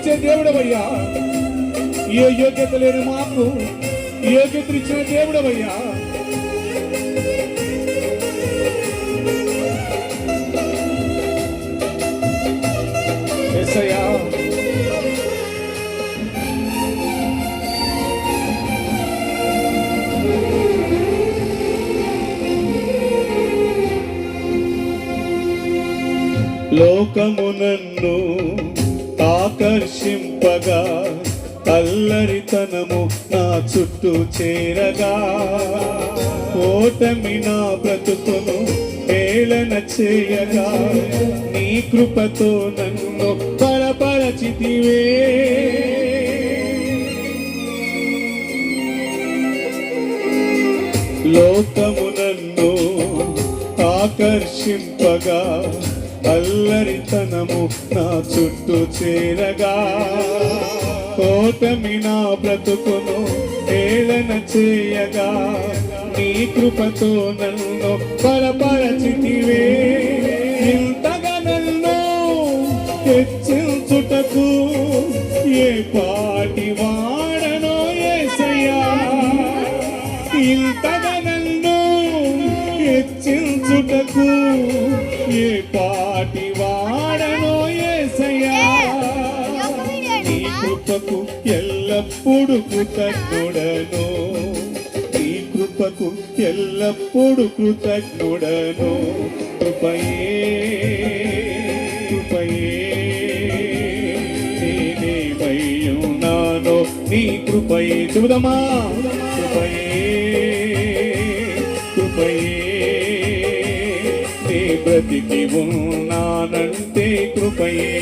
యోగ్యతనిచ్చే దేవుడవయ్యా. ఏ యోగ్యత లేని మాకు యోగ్యతనిచ్చిన దేవుడవయ్యా. యేసయ్యా లోకము నన్ను ఆకర్షింపగా, అల్లరితనము నా చుట్టూ చేరగా, ఓటమి నా బ్రతుకును హేళన చేయగా, నీ కృపతో నన్ను బలపరచితివే. లోకము నన్ను ఆకర్షింపగా, అల్లరితనము నా చుట్టూ చేరగా, ఓటమి నా బ్రతుకును హేళన చేయగా, నీ కృపతో నన్ను బలపరచితివే. ఇంతగా నన్ను హెచ్చించుటకు ఏ పాటి వాడనో యేసయ్యా. ఇంతగా నన్ను హెచ్చించుటకు ఏ పాటి వాడనో యేసయ్యా. నీ కృపకు ఎల్లప్పుడు కృతజ్ఞుడను, నీ కృపకు ఎల్లప్పుడు కృతజ్ఞుడను. కృపయే కృపయే నేనేమయ్యున్నానో నీ కృపయే. చూదమా కృపయే కృపయే బ్రతికి ఉన్నానంటే కృపయే.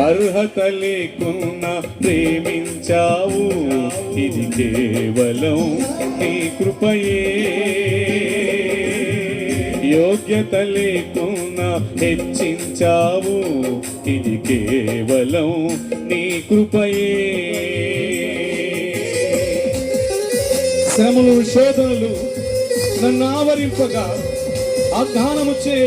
అర్హత లేకున్నా ప్రేమించావు, ఇది కేవలం నీ కృపయే. యోగ్యత లేకున్నా హెచ్చించావు, ఇది కేవలం నీ కృపయే. శ్రమలు శోధనలు నన్ను ఆవరింపగా, అజ్ఞానముచే